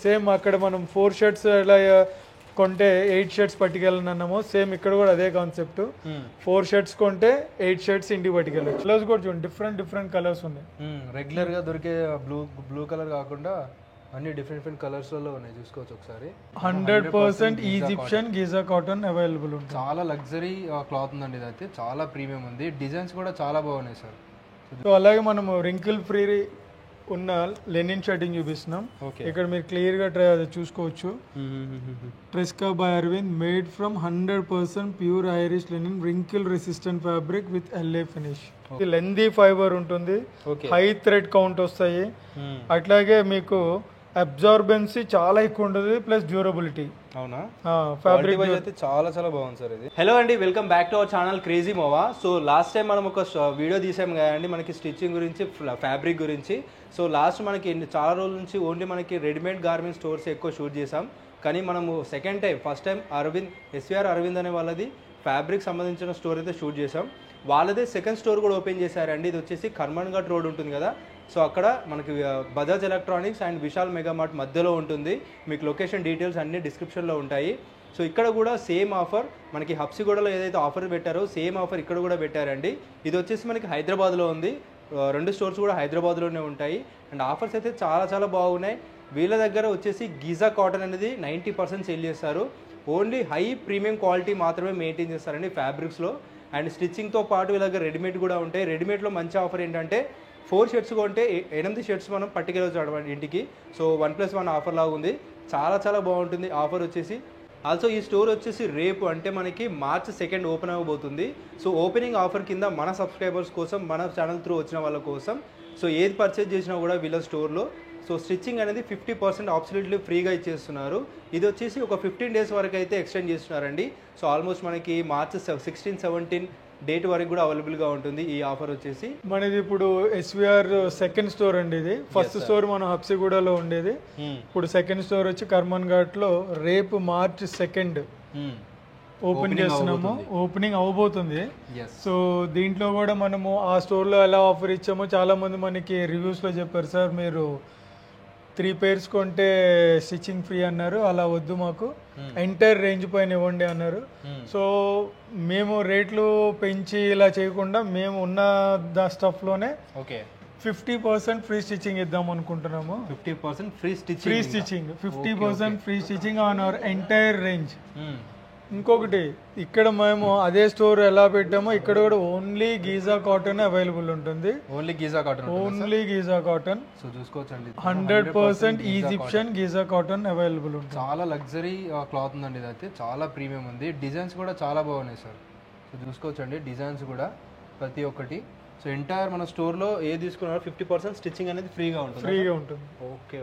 Same అక్కడ మనం 4 shirts ఎలా కొంటే 8 షర్ట్స్ పట్టుకెళ్ళనన్నామో సేమ్ ఇక్కడ కూడా అదే కాన్సెప్ట్. 4 షర్ట్స్ కొంటే 8 షర్ట్స్ ఇంటికి పట్టుకెళ్ళచ్చు. కలర్స్ కూడా చూడండి, డిఫరెంట్ కలర్స్ ఉన్నాయి. రెగ్యులర్ గా దొరికే బ్లూ కలర్ కాకుండా అన్ని డిఫరెంట్ కలర్స్ లో ఉన్నాయి, చూసుకోవచ్చు ఒకసారి. 100% ఈజిప్షియన్ గీజా కాటన్ అవైలబుల్ ఉంటుంది. చాలా లగ్జరీ క్లాత్ ఉందండి, ఇది అయితే చాలా ప్రీమియం ఉంది. డిజైన్స్ కూడా చాలా బాగున్నాయి సార్. సో అలాగే మనం రింకిల్ ఫ్రీ ఉన్న లెనిన్ షర్టింగ్ చూపిస్తున్నాం. ఇక్కడ మీరు క్లియర్ గా చూసుకోవచ్చు. Tresca by Arvind, made from 100% pure Irish linen, wrinkle resistant fabric with LA finish. Lengthy fibre ఉంటుంది, హై థ్రెడ్ కౌంట్ వస్తాయి, అట్లాగే మీకు అబ్జార్బెన్సీ చాలా ఎక్కువ ఉంటుంది, ప్లస్ డ్యూరబిలిటీ. అవునా? ఫ్యాబ్రిక్ అయితే చాలా బాగుంది సార్ ఇది. హలో అండి, welcome back to our channel crazy మోవా. So last time మనం ఒక వీడియో తీసాం కదండి మనకి స్టిచ్చింగ్ గురించి, ఫ్యాబ్రిక్ గురించి. సో లాస్ట్ మనకి చాలా రోజుల నుంచి ఓన్లీ మనకి రెడీమేడ్ గార్మెంట్ స్టోర్స్ ఎక్కువ షూట్ చేసాం. కానీ మనము first time Aravind, SVR Aravind అనే వాళ్ళది ఫ్యాబ్రిక్ సంబంధించిన స్టోర్ అయితే షూట్ చేసాం. వాళ్ళదే సెకండ్ స్టోర్ కూడా ఓపెన్ చేశారండి. ఇది వచ్చేసి కర్మన్ ఘాట్ రోడ్ ఉంటుంది కదా, సో అక్కడ మనకి Bajaj electronics and Vishal Megamart మధ్యలో ఉంటుంది. మీకు లొకేషన్ డీటెయిల్స్ అన్నీ డిస్క్రిప్షన్లో ఉంటాయి. సో ఇక్కడ కూడా సేమ్ ఆఫర్, మనకి హబ్సిగూడలో ఏదైతే ఆఫర్ పెట్టారో సేమ్ ఆఫర్ ఇక్కడ కూడా పెట్టారండి. ఇది వచ్చేసి మనకి హైదరాబాద్లో ఉంది, 2 స్టోర్స్ కూడా హైదరాబాద్లోనే ఉంటాయి. అండ్ ఆఫర్స్ అయితే చాలా బాగున్నాయి. వీళ్ళ దగ్గర వచ్చేసి గీజా కాటన్ అనేది 90% సేల్ చేస్తారు. ఓన్లీ హై ప్రీమియం క్వాలిటీ మాత్రమే మెయింటైన్ చేస్తారండి ఫ్యాబ్రిక్స్లో. అండ్ స్టిచ్చింగ్తో పాటు వీళ్ళ దగ్గర రెడీమేడ్ కూడా ఉంటాయి. రెడీమేడ్లో మంచి ఆఫర్ ఏంటంటే 4 షర్ట్స్ కొంటే 8 షర్ట్స్ మనం పట్టుకెళ్ళవచ్చు అనమాట ఇంటికి. సో 1+1 ఆఫర్ లాగా ఉంది, చాలా బాగుంటుంది ఆఫర్ వచ్చేసి. ఆల్సో ఈ స్టోర్ వచ్చేసి రేపు అంటే మనకి March 2 ఓపెన్ అవ్వబోతుంది. సో ఓపెనింగ్ ఆఫర్ కింద మన సబ్స్క్రైబర్స్ కోసం, మన ఛానల్ త్రూ వచ్చిన వాళ్ళ కోసం, సో ఏది పర్చేజ్ చేసినా కూడా వీళ్ళ స్టోర్లో సో స్టిచ్చింగ్ అనేది 50% అబ్సల్యూట్లీ ఫ్రీగా ఇచ్చేస్తున్నారు. ఇది వచ్చేసి ఒక 15 డేస్ వరకు అయితే ఎక్స్టెండ్ చేస్తున్నారండి. సో ఆల్మోస్ట్ మనకి March 16, 17 డేట్ వరకు కూడా అవైలబుల్గా ఉంటుంది ఈ ఆఫర్ వచ్చేసి. మనది ఇప్పుడు ఎస్విఆర్ సెకండ్ స్టోర్ అండి. ఇది ఫస్ట్ స్టోర్ మన హబ్సిగూడలో ఉండేది. ఇప్పుడు సెకండ్ స్టోర్ వచ్చి కర్మన్ ఘాట్లో రేపు March 2 ఓపెన్ చేస్తున్నాము, ఓపెనింగ్ అవబోతుంది. సో దీంట్లో కూడా మనము ఆ స్టోర్లో ఎలా ఆఫర్ ఇచ్చామో చాలా మంది మనకి రివ్యూస్లో చెప్పారు, సార్ మీరు 3 pairs కొంటే స్టిచ్చింగ్ ఫ్రీ అన్నారు, అలా వద్దు మాకు ఎంటైర్ రేంజ్ పైన ఇవ్వండి అన్నారు. సో మేము రేట్లు పెంచి ఇలా చేయకుండా మేము ఉన్న స్టఫ్లోనే 50% ఫ్రీ స్టిచ్చింగ్ ఇద్దాం అనుకుంటున్నాము. 50% free stitching 50% free stitching on our entire range. ఇంకొకటి, ఇక్కడ మేము అదే స్టోర్ ఎలా పెట్టామో ఇక్కడ కూడా ఓన్లీ గీజా కాటన్ అవైలబుల్ ఉంటుంది. Only Giza cotton. సో చూసుకోవచ్చండి, 100% ఈజిప్షియన్ గీజా కాటన్ అవైలబుల్ ఉంటుంది. చాలా లగ్జరీ క్లాత్ ఉందండి, ఇది అయితే చాలా ప్రీమియం ఉంది. డిజైన్స్ కూడా చాలా బాగున్నాయి సార్. సో చూసుకోవచ్చండి డిజైన్స్ కూడా ప్రతి ఒక్కటి. సో ఎంటైర్ మన స్టోర్లో ఏది తీసుకున్నారో 50% స్టిచ్చింగ్ అనేది ఫ్రీగా ఉంటుంది.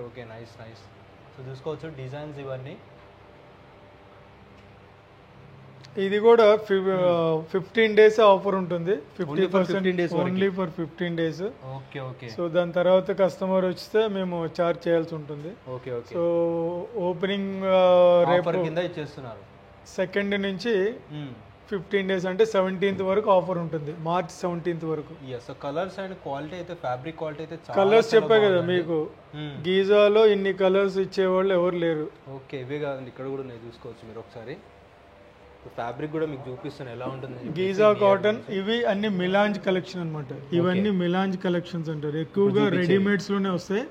Okay nice. సో చూసుకోవచ్చు డిజైన్స్ ఇవన్నీ. ఇది కూడా 15 డేస్ ఆఫర్ ఉంటుంది. 50% ఓన్లీ ఫర్ 15 డేస్. సో దాని తర్వాత కస్టమర్ వస్తే మేము చార్జ్ చేయాల్సి ఉంటుంది. సో ఓపెనింగ్ రేపు ఇచ్చేస్తున్నారు 2 నుంచి 15 డేస్ అంటే 17th వరకు ఆఫర్ ఉంటుంది, March 17th వరకు. కలర్స్ అండ్ క్వాలిటీ అయితే, ఫ్యాబ్రిక్ క్వాలిటీ అయితే కలర్స్ చెప్పే కదా మీకు, గీజాలో ఇన్ని కలర్స్ ఇచ్చేవాళ్ళు ఎవరు లేరు. ఓకే, ఇవే కాదండి, ఇక్కడ కూడా నేను చూసుకోవచ్చు మీరు ఒకసారి. ఫ్యాబ్రిక్ కూడా మీకు చూపిస్తాను ఎలా ఉంటుంది. గీజా కాటన్ ఇవి అన్ని మిలాంజ్ కలెక్షన్ అన్నమాట. ఇవన్నీ మిలాంజ్ కలెక్షన్స్ అంటారు, ఎక్కువగా రెడీమేడ్స్ లోనే వస్తాయి.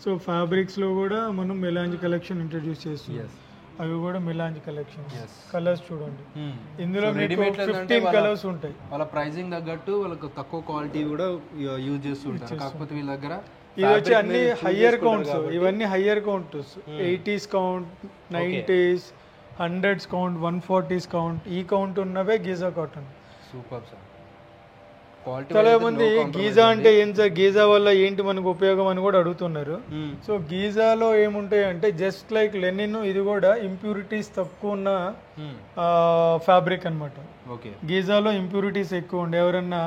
సో ఫ్యాబ్రిక్స్ లో కూడా మనం మిలాంజ్ కలెక్షన్ ఇంట్రడ్యూస్ చేస్తున్నాం. అవి కూడా మిలాంజ్ కలెక్షన్. కలర్స్ చూడండి, ఇందులో రెడీమేడ్ 15 కలర్స్ ఉంటాయి. వాళ్ళ ప్రైసింగ్ తగ్గట్టు వాళ్ళకి తక్కువ క్వాలిటీ కూడా యూజ్ చేస్తుంటారు. కాకపోతే వీళ్ళ దగ్గర ఇది వచ్చి అన్ని హయ్యర్ కౌంట్స్, ఇవన్నీ higher counts, 80s count, 90s, 100s count, 140s count, ఈ కౌంట్ ఉన్నవే గీజా కాటన్. Super sir. చాలా మంది గీజా అంటే ఏం సార్, గీజా వల్ల ఏంటి మనకు ఉపయోగం అని కూడా అడుగుతున్నారు. సో గీజాలో ఏముంటాయి అంటే జస్ట్ లైక్ లెనిన్, ఇది కూడా ఇంప్యూరిటీస్ తక్కువ ఉన్న ఫ్యాబ్రిక్ అనమాట. గీజాలో ఇంప్యూరిటీస్ ఎక్కువ ఉండే, ఎవరన్నా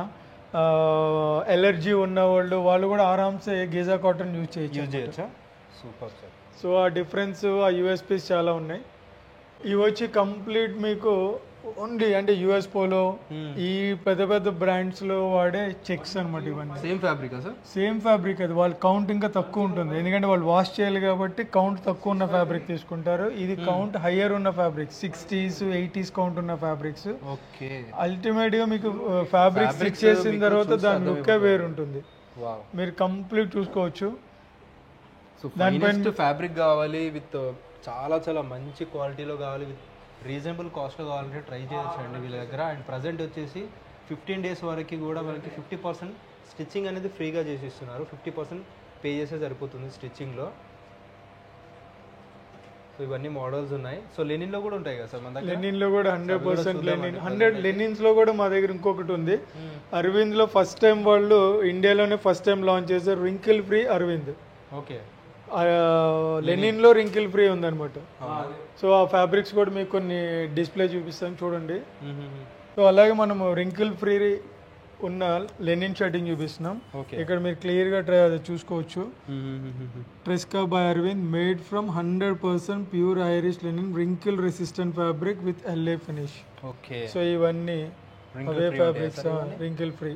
ఎలర్జీ ఉన్న వాళ్ళు కూడా ఆరామ్సే గీజా కాటన్ యూజ్ చేయొచ్చు. Super sir. సో ఆ డిఫరెన్స్, ఆ యూఎస్పీస్ చాలా ఉన్నాయి. ఇవి వచ్చి కంప్లీట్ మీకు ఓన్లీ అంటే యుఎస్ పోలో ఈ పెద్ద పెద్ద బ్రాండ్స్ లో వాడే చెక్స్ అనమాట ఇవన్నీ. Same fabric sir? Same fabric అది, వాళ్ళ కౌంట్ ఇంకా తక్కువ ఉంటుంది ఎందుకంటే వాళ్ళు వాష్ చేయాలి కాబట్టి కౌంట్ తక్కువ ఉన్న ఫ్యాబ్రిక్ తీసుకుంటారు. ఇది కౌంట్ హయ్యర్ ఉన్న ఫ్యాబ్రిక్ 60s 80s కౌంట్ ఉన్న ఫ్యాబ్రిక్స్. ఓకే. అల్టిమేట్ గా మీకు ఫ్యాబ్రిక్ స్టిచ్ చేసిన తర్వాత దాని లుక్ వేరు ఉంటుంది, మీరు కంప్లీట్ చూసుకోవచ్చు. దానిపైన ఫ్యాబ్రిక్ కావాలి విత్ చాలా చాలా మంచి క్వాలిటీలో కావాలి, విత్ రీజనబుల్ కాస్ట్లో కావాలంటే ట్రై చేయొచ్చండి వీళ్ళ దగ్గర. అండ్ ప్రజెంట్ వచ్చేసి 15 days వరకు కూడా మనకి 50% స్టిచ్చింగ్ అనేది ఫ్రీగా చేసి ఇస్తున్నారు. 50% పే చేసే సరిపోతుంది స్టిచ్చింగ్లో. సో ఇవన్నీ మోడల్స్ ఉన్నాయి. సో లెనిన్లో కూడా ఉంటాయి కదా సార్ మన దగ్గర? లెనిన్లో కూడా 100% లెనిన్, 100 లెనిన్స్లో కూడా మా దగ్గర ఇంకొకటి ఉంది. అరవింద్లో ఫస్ట్ టైం వాళ్ళు ఇండియాలోనే ఫస్ట్ టైం లాంచ్ చేశారు wrinkle free Arvind. Okay. Linen లో రింకిల్ ఫ్రీ ఉందన్నమాట. సో ఆ ఫ్యాబ్రిక్స్ కూడా మీకు కొన్ని డిస్ప్లే చూపిస్తాను చూడండి. సో అలాగే మనము రింకిల్ ఫ్రీ ఉన్న లెనిన్ షర్టింగ్ చూపిస్తున్నాం. ఇక్కడ మీరు క్లియర్ గా చూసుకోవచ్చు. Tresca by Arvind made from 100% pure Irish linen wrinkle resistant fabric with LA finish. Okay. So ఇవన్నీ అవే ఫ్యాబ్రిక్స్ రింకిల్ ఫ్రీ.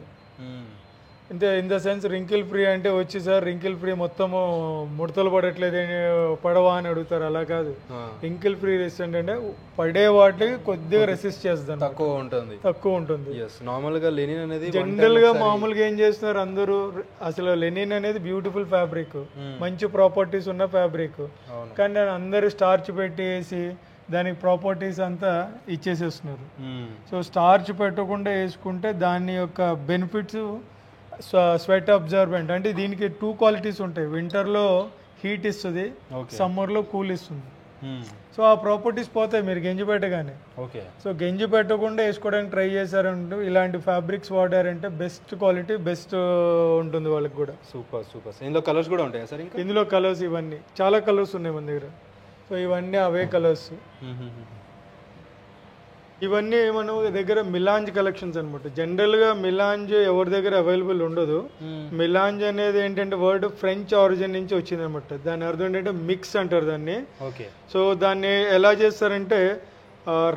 అంటే in the sense wrinkle free అంటే వచ్చి సార్ రింకిల్ ఫ్రీ మొత్తము ముడతలు పడట్లేదు పడవా అని అడుగుతారు, అలా కాదు. రింకిల్ ఫ్రీ రెసిస్టెంట్ అంటే పడే వాటికి కొద్దిగా రెసిస్ట్ చేస్తాను, తక్కువ ఉంటుంది. నార్మల్ గా లెనిన్ అనేది జనరల్ గా మామూలుగా ఏం చేస్తున్నారు అందరూ, అసలు లెనిన్ అనేది బ్యూటిఫుల్ ఫ్యాబ్రిక్, మంచి ప్రాపర్టీస్ ఉన్న ఫ్యాబ్రిక్, కానీ అందరూ స్టార్చ్ పెట్టేసి దానికి ప్రాపర్టీస్ అంతా ఇచ్చేసేస్తున్నారు. సో స్టార్చ్ పెట్టకుండా వేసుకుంటే దాని యొక్క బెనిఫిట్స్ స్వెట్ అబ్జర్బెంట్ అంటే దీనికి 2 క్వాలిటీస్ ఉంటాయి. వింటర్లో హీట్ ఇస్తుంది, సమ్మర్లో కూల్ ఇస్తుంది. సో ఆ ప్రాపర్టీస్ పోతాయి మీరు గెంజి పెట్టగానే. సో గెంజి పెట్టకుండా వేసుకోవడానికి ట్రై చేశారంటూ ఇలాంటి ఫ్యాబ్రిక్స్ వాడారంటే బెస్ట్ క్వాలిటీ, బెస్ట్ ఉంటుంది వాళ్ళకి కూడా. Super super. ఇందులో కలర్స్ కూడా ఉంటాయి సార్? ఇందులో కలర్స్ ఇవన్నీ చాలా కలర్స్ ఉన్నాయి మన దగ్గర. సో ఇవన్నీ అవే కలర్స్. ఇవన్నీ మన దగ్గర మిలాంజ్ కలెక్షన్స్ అనమాట. జనరల్ గా మిలాంజ్ ఎవరి దగ్గర అవైలబుల్ ఉండదు. మిలాంజ్ అనేది ఏంటంటే వర్డ్ ఫ్రెంచ్ ఆరిజిన్ నుంచి వచ్చింది అనమాట. దాని అర్థం ఏంటంటే మిక్స్ అంటారు దాన్ని. సో దాన్ని ఎలా చేస్తారంటే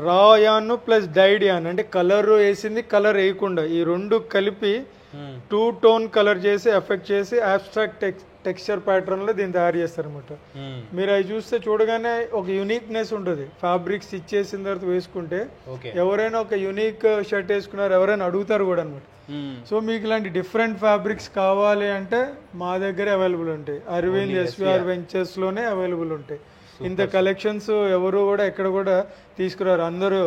రా యాన్ ప్లస్ డైడ్ యాన్ అంటే కలర్ వేసింది కలర్ వేయకుండా ఈ రెండు కలిపి 2 టోన్ కలర్ చేసి ఎఫెక్ట్ చేసి అబ్స్ట్రాక్ట్ టెక్స్చర్ ప్యాటర్న్ లో దీన్ని తయారు చేస్తారు అనమాట. మీరు అవి చూస్తే చూడగానే ఒక యూనిక్నెస్ ఉంటుంది. ఫ్యాబ్రిక్ స్టిచ్ చేసిన తర్వాత వేసుకుంటే ఎవరైనా ఒక యూనిక్ షర్ట్ వేసుకున్నారు ఎవరైనా అడుగుతారు కూడా అనమాట. సో మీకు ఇలాంటి డిఫరెంట్ ఫ్యాబ్రిక్స్ కావాలి అంటే మా దగ్గర అవైలబుల్ ఉంటాయి. అరవింద్ ఎస్విఆర్ వెంచర్స్ లోనే అవైలబుల్ ఉంటాయి. ఇంత కలెక్షన్స్ ఎవరు కూడా ఎక్కడ కూడా తీసుకురారు. అందరూ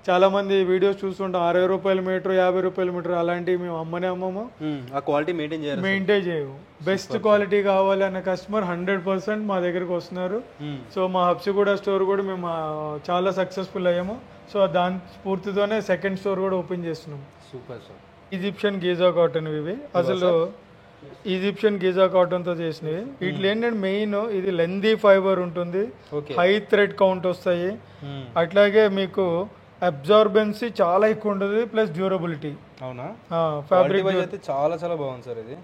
చాలా మంది వీడియోస్ చూస్తుంటాం 60 రూపాయల మీటర్ 50 రూపాయల మీటర్ అలాంటివి మేము అమ్మము. ఆ క్వాలిటీ మెయింటైన్ చేయము. బెస్ట్ క్వాలిటీ కావాలి అన్న కస్టమర్ 100% మా దగ్గరకు వస్తున్నారు. సో మా హబ్సిగూడ స్టోర్ కూడా మేము చాలా సక్సెస్ఫుల్ అయ్యాము. సో దాని స్ఫూర్తితోనే సెకండ్ స్టోర్ కూడా ఓపెన్ చేస్తున్నాం. Super sir. Egyptian Giza cotton ఇవి అసలు ఈజిప్షియన్ గీజా కాటన్ తో చేసినవి. వీటిలో ఏంటంటే మెయిన్ ఇది లెందీ ఫైబర్ ఉంటుంది, హై థ్రెడ్ కౌంట్ వస్తాయి, అట్లాగే మీకు అబ్జార్బెన్సీ చాలా ఎక్కువ ఉంటుంది, ప్లస్ డ్యూరబిలిటీ. అవునా? ఫ్యాబ్రిక్ అయితే చాలా చాలా బాగుంది సార్. ఇది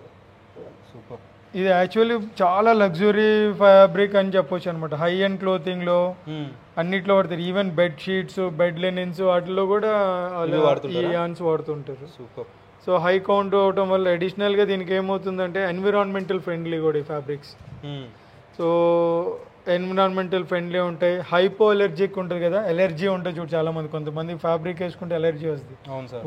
సూపర్. ఇది యాక్చువల్లీ చాలా లగ్జరీ ఫ్యాబ్రిక్ అని చెప్పొచ్చు అనమాట. హై అండ్ క్లోతింగ్ లో అన్నిట్లో వాడతారు. Even bed sheets bed linens వాటిలో కూడా ఈ యాన్స్ వాడుతుంటారు. సూపర్. సో హై కౌంట్ అవటం వల్ల అడిషనల్ గా దీనికి ఏమవుతుందంటే ఎన్విరాన్మెంటల్ ఫ్రెండ్లీ కూడా ఈ ఫ్యాబ్రిక్స్. సో ఎన్విరాన్మెంటల్ ఫ్రెండ్లీ ఉంటాయి. హైపో ఎలర్జిక్ ఉంటుంది కదా, ఎలర్జీ ఉంటుంది చూడు చాలా మంది, కొంతమంది ఫ్యాబ్రిక్ వేసుకుంటే ఎలర్జీ వస్తుంది,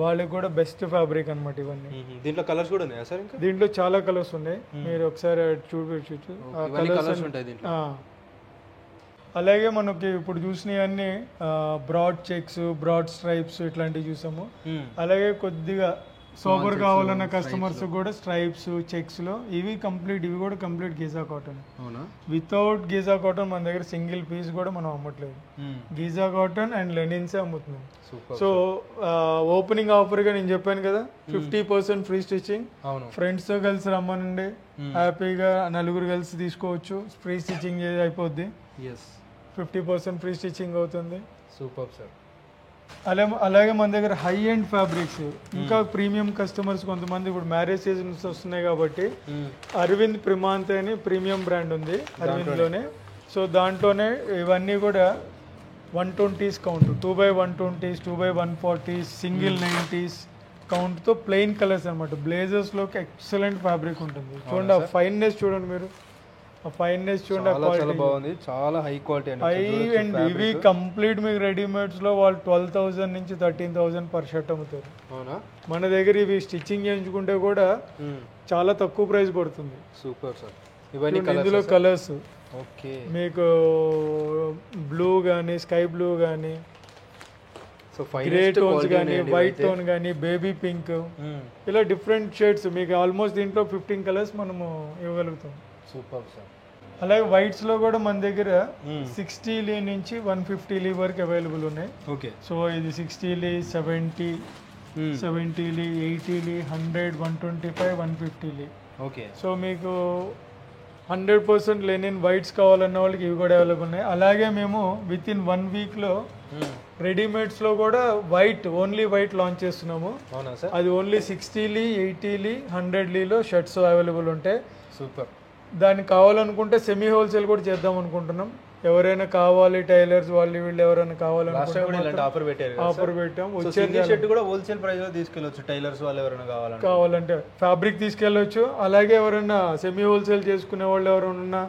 వాళ్ళకి కూడా బెస్ట్ ఫ్యాబ్రిక్ అనమాట ఇవన్నీ. దీంట్లో కలర్స్ కూడా ఉన్నాయా సార్? దీంట్లో చాలా కలర్స్ ఉన్నాయి, మీరు ఒకసారి చూడొచ్చు. అలాగే మనకి ఇప్పుడు చూసినవన్నీ బ్రాడ్ చెక్స్ బ్రాడ్ స్ట్రైప్స్ ఇట్లాంటివి చూసాము. అలాగే కొద్దిగా సోబర్ కావాలన్న కస్టమర్స్ కూడా స్ట్రైప్స్ చెక్స్ లో ఇవి కూడా complete Giza cotton. Without Giza cotton మన దగ్గర సింగిల్ పీస్ కూడా మనం అమ్మట్లేదు. గీజా కాటన్ అండ్ లెనిన్స్ అమ్ముతున్నాం. సో ఓపెనింగ్ ఆఫర్ గా నేను చెప్పాను కదా 50% ఫ్రీ స్టిచ్చింగ్. ఫ్రెండ్స్ తో కలిసి రమ్మనండి, హ్యాపీగా నలుగురు కలిసి తీసుకోవచ్చు. ఫ్రీ స్టిచ్చింగ్ అయిపోద్ది, 50% ఫ్రీ స్టిచ్చింగ్ అవుతుంది. Super sir. అలాగే మన దగ్గర హై ఎండ్ ఫ్యాబ్రిక్స్ ఇంకా ప్రీమియం కస్టమర్స్ కొంతమంది ఇప్పుడు మ్యారేజ్ సీజన్స్ వస్తున్నాయి కాబట్టి అరవింద్ ప్రిమాంత్ అని ప్రీమియం బ్రాండ్ ఉంది అరవింద్ లోనే. సో దాంట్లోనే ఇవన్నీ కూడా 120s count 2x120s 2x140s single 90s కౌంట్తో ప్లెయిన్ కలర్స్ అనమాట. బ్లేజర్స్లోకి ఎక్సలెంట్ ఫ్యాబ్రిక్ ఉంటుంది. చూడండి ఆ ఫైన్నెస్ చూడండి మీరు, ఆ ఫైన్నెస్ చూడండి, చాలా బాగుంది, చాలా హై క్వాలిటీ అండి. హై అండ్ ఇవి కంప్లీట్ మీకు రెడీమేడ్స్లో వాళ్ళు 12,000 నుంచి 13,000 పర్ షర్ట్ అమ్ముతారు. అవునా? మన దగ్గర ఇవి స్టిచ్చింగ్ చేయించుకుంటే కూడా చాలా తక్కువ ప్రైస్ పడుతుంది. Super sir. ఇవన్నీ ఇందులో కలర్స్ ఓకే, మీకు బ్లూ కానీ స్కై బ్లూ కానీ సో గ్రే టోన్స్ కానీ వైట్ టోన్ కానీ బేబీ పింక్ ఇలా డిఫరెంట్ షేడ్స్ మీకు ఆల్మోస్ట్ దీంట్లో 15 కలర్స్ మనము ఇవ్వగలుగుతాం. Super sir. అలాగే వైట్స్ లో కూడా మన దగ్గర 60 లీ నుంచి 150 లీ వరకు అవైలబుల్ ఉన్నాయి. ఓకే, సో ఇది 60 లీ 70 లీ 80 లీ 100 125 150 లీ. ఓకే, సో మీకు 100% లెనిన్ వైట్స్ కావాలన్న వాళ్ళకి ఇవి కూడా అవైలబుల్ ఉన్నాయి. అలాగే మేము విత్ ఇన్ 1 వీక్లో రెడీమేడ్స్లో కూడా వైట్ ఓన్లీ వైట్ లాంచ్ చేస్తున్నాము. అవునా సార్? అది ఓన్లీ 60 లీ 80 లీ 100 లీలో షర్ట్స్ అవైలబుల్ ఉంటాయి. సూపర్. దానికి కావాలనుకుంటే సెమీ హోల్సేల్ కూడా చేద్దాం అనుకుంటున్నాం. ఎవరైనా కావాలి టైలర్స్ వాళ్ళు వీళ్ళు ఎవరైనా కావాలనుకుంటే ఆఫర్ పెట్టాం. వచ్చే షర్ట్ కూడా హోల్సేల్ ప్రైస్ లో తీసుకెళ్ళొచ్చు టైలర్స్ వాళ్ళు ఎవరైనా కావాలంటే ఫ్యాబ్రిక్ తీసుకెళ్ళొచ్చు. అలాగే ఎవరైనా సెమీ హోల్సేల్ చేసుకునే వాళ్ళు ఎవరైనా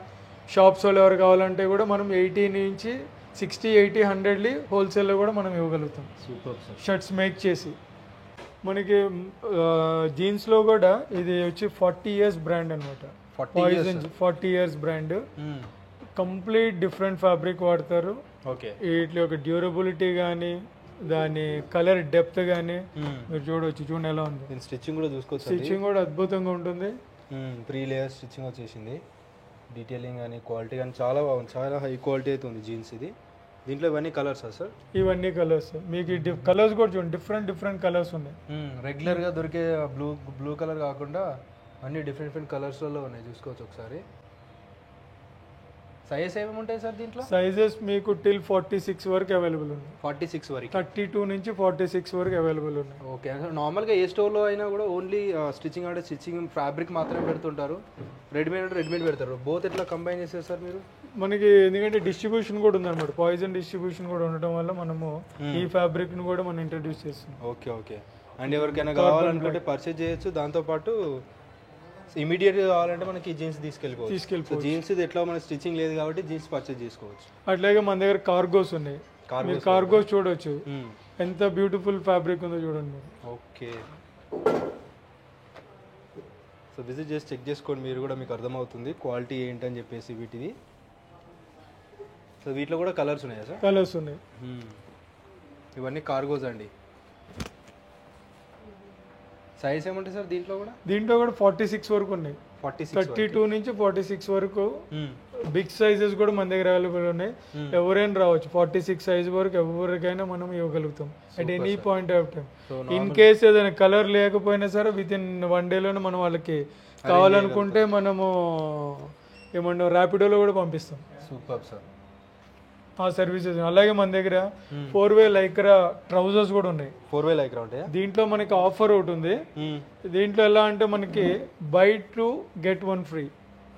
షాప్స్ వాళ్ళు ఎవరు కావాలంటే కూడా మనం 80 నుంచి 60 80 100 హోల్సేల్లో కూడా మనం ఇవ్వగలుగుతాం. సూపర్ షర్ట్స్ మేక్ చేసి. మనకి జీన్స్లో కూడా ఇది వచ్చి 40 years బ్రాండ్ అనమాట. 40 years brand. Complete different fabric వాడతారు. ఓకే, వీటి యొక్క డ్యూరబిలిటీ కానీ దాని కలర్ డెప్త్ కానీ మీరు చూడవచ్చు. చూడండి ఎలా ఉంది. స్టిచ్చింగ్ కూడా చూసుకోవచ్చు. స్టిచ్చింగ్ కూడా అద్భుతంగా ఉంటుంది. 3 layers స్టిచ్చింగ్ వచ్చేసింది. డీటెయిలింగ్ కానీ క్వాలిటీ కానీ చాలా బాగుంది, చాలా హై క్వాలిటీ అయితే ఉంది జీన్స్ ఇది. దీంట్లో ఇవన్నీ కలర్సా సార్? ఇవన్నీ కలర్స్ మీకు కలర్స్ కూడా చూడండి, డిఫరెంట్ కలర్స్ ఉన్నాయి. రెగ్యులర్గా దొరికే బ్లూ కలర్ కాకుండా అన్ని డిఫరెంట్ కలర్స్లలో ఉన్నాయి, చూసుకోవచ్చు ఒకసారి. సైజెస్ ఏమేమి ఉంటాయి సార్ దీంట్లో? సైజెస్ మీకు టిల్ 46 వరకు అవైలబుల్ ఉన్నాయి. 46 వరకు, 32 నుంచి 46 వరకు అవైలబుల్ ఉన్నాయి. ఓకే, నార్మల్గా ఏ స్టోర్లో అయినా కూడా ఓన్లీ స్టిచ్చింగ్ అంటే స్టిచ్చింగ్ ఫ్యాబ్రిక్ మాత్రమే పెడుతుంటారు, రెడీమేడ్ పెడతారు. బోత్ ఎట్లా కంబైన్ చేస్తారు సార్ మీరు? మనకి ఎందుకంటే డిస్ట్రిబ్యూషన్ కూడా ఉందన్నమాట. పాయిజన్ డిస్ట్రిబ్యూషన్ కూడా ఉండటం వల్ల మనము ఈ ఫ్యాబ్రిక్ ను కూడా మనం ఇంట్రడ్యూస్ చేస్తున్నాం. ఓకే ఓకే, అండ్ ఎవరికైనా కావాలనుకుంటే పర్చేజ్ చేయొచ్చు. దాంతోపాటు ఇమీడియట్గా కావాలంటే మనకి జీన్స్ తీసుకెళ్ళిపోవచ్చు. జీన్స్ ఇది ఎట్లా మన స్టిచ్చింగ్ లేదు కాబట్టి జీన్స్ పర్చేజ్ చేసుకోవచ్చు. అట్లాగే మన దగ్గర కార్గోస్ ఉన్నాయి. మీరు కార్గోస్ చూడవచ్చు, ఎంత బ్యూటిఫుల్ ఫ్యాబ్రిక్ ఉందో చూడండి. ఓకే, సో విజిట్ చేసి చెక్ చేసుకోండి మీరు కూడా, మీకు అర్థమవుతుంది క్వాలిటీ ఏంటని చెప్పేసి వీటిది. సో వీటిలో కూడా కలర్స్ ఉన్నాయా సార్? కలర్స్ ఉన్నాయి. ఇవన్నీ కార్గోస్ అండి. సైజ్ ఏమంటాయి సార్ దీంట్లో కూడా? దీంట్లో కూడా 46 వరకు ఉన్నాయి. 32 నుంచి 46 వరకు బిగ్ సైజెస్ కూడా మన దగ్గర అవైలబుల్ ఉన్నాయి. ఎవరైనా రావచ్చు. 46 సైజ్ వరకు ఎవరికైనా మనం ఇవ్వగలుగుతాం at any point of time. In case ఏదైనా కలర్ లేకపోయినా సరే విత్ ఇన్ 1 డేలోనే మనం వాళ్ళకి కావాలనుకుంటే మనము ఏమన్నా ర్యాపిడోలో కూడా పంపిస్తాం. సూపర్ సార్, ఆ సర్వీసెస్. అలాగే మన దగ్గర 4-way లైక్రా ట్రౌజర్స్ కూడా ఉన్నాయి. 4-way లైక్రా ఉంటాయి. దీంట్లో మనకి ఆఫర్ ఒకటి ఉంది. దీంట్లో ఎలా అంటే మనకి బై 2 get 1 ఫ్రీ,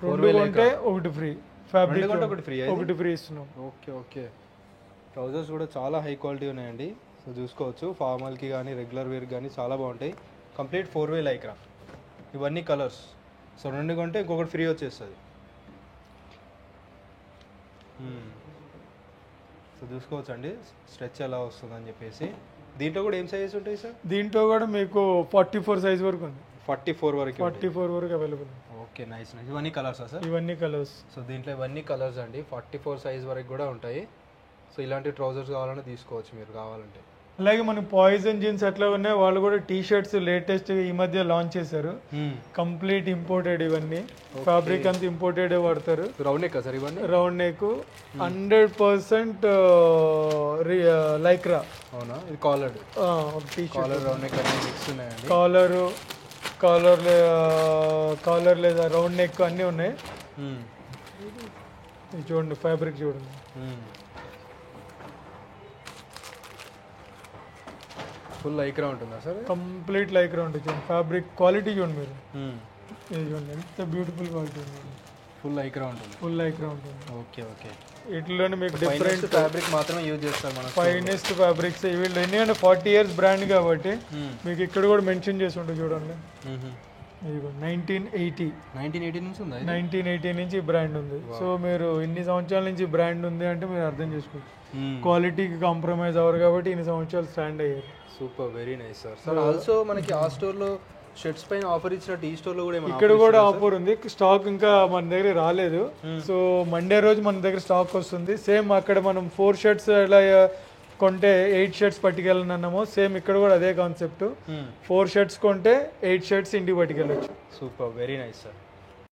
2 కొంటే 1 ఫ్రీ. ఫ్యాబ్రిక్ ఒకటి ఫ్రీ ఇస్తున్నాం. ఓకే ఓకే, ట్రౌజర్స్ కూడా చాలా హై క్వాలిటీ ఉన్నాయండి. సో చూసుకోవచ్చు, ఫార్మల్కి కానీ రెగ్యులర్ వేర్ కానీ చాలా బాగుంటాయి. Complete 4-way Lycra. ఇవన్నీ కలర్స్. సో 2 కొంటే ఇంకొకటి ఫ్రీ వచ్చేస్తుంది. సో చూసుకోవచ్చు అండి స్ట్రెచ్ ఎలా వస్తుంది అని చెప్పేసి. దీంట్లో కూడా ఏం సైజెస్ ఉంటాయి సార్? దీంట్లో కూడా మీకు 44 సైజ్ వరకు ఉంది. 44 వరకు అవైలబుల్. Okay, nice. ఇవన్నీ కలర్సా సార్? ఇవన్నీ కలర్స్. సో దీంట్లో ఇవన్నీ కలర్స్ అండి. 44 సైజ్ వరకు కూడా ఉంటాయి. సో ఇలాంటి ట్రౌజర్స్ కావాలంటే తీసుకోవచ్చు మీరు కావాలంటే. అలాగే మనకి పాయిజన్ జీన్స్ ఎట్లా ఉన్నాయి, వాళ్ళు కూడా టీ షర్ట్స్ లేటెస్ట్ ఈ మధ్య లాంచ్ చేశారు. Complete imported. ఇవన్నీ ఫ్యాబ్రిక్ అంతా ఇంపోర్టెడ్ వాడతారు. రౌండ్ నెక్ సార్ ఇవన్నీ? Round neck 100% Lycra. అవునా? ఇది కాలర్ రౌండ్ నెక్ అన్ని మిక్స్ ఉన్నాయండి. కాలర్ లేదా రౌండ్ నెక్ అన్నీ ఉన్నాయి. చూడండి ఫ్యాబ్రిక్ చూడండి. ఫుల్ లైక్రా ఉంటుందా సార్? కంప్లీట్ లైక్రా ఉంటుంది. చూడండి ఫ్యాబ్రిక్ క్వాలిటీ చూడండి మీరు. ఇది చూడండి ఎంత బ్యూటిఫుల్ క్వాలిటీ ఉంది. ఫుల్ లైక్రా ఉంటుంది. ఫుల్ లైక్రా ఉంటుంది. Okay okay. వీటిలోనే మీకు డిఫరెంట్ ఫ్యాబ్రిక్ మాత్రమే యూజ్ చేస్తారు మనం. ఫైనెస్ట్ ఫ్యాబ్రిక్స్ వీళ్ళు ఎందుకంటే 40 years బ్రాండ్ కాబట్టి మీకు ఇక్కడ కూడా మెన్షన్ చేసి ఉంటుంది చూడండి. ఇది 1980 నుంచి ఉందా? 1980 నుంచి ఈ బ్రాండ్ ఉంది. సో మీరు ఇన్ని సంవత్సరాల నుంచి బ్రాండ్ ఉంది అంటే మీరు అర్థం చేసుకోవచ్చు. క్వాలిటీకి కాంప్రమైజ్ అవ్వరు కాబట్టి ఇన్ని సంవత్సరాలు స్టాండ్ అయ్యారు. Super, very nice sir. Sir also మనకి ఆ స్టోర్లో షర్ట్స్ పైన ఆఫర్ ఇచ్చినట్టు ఈ స్టోర్లో కూడా ఇక్కడ కూడా ఆఫర్ ఉంది. స్టాక్ ఇంకా మన దగ్గర రాలేదు. సో మండే రోజు మన దగ్గర స్టాక్ వస్తుంది. సేమ్ అక్కడ మనం 4 shirts ఎలా కొంటే 8 shirts పట్టుకెళ్ళనన్నామో సేమ్ ఇక్కడ కూడా అదే కాన్సెప్ట్. 4 shirts కొంటే 8 shirts ఇంటికి పట్టుకెళ్ళచ్చు. Super, very nice sir.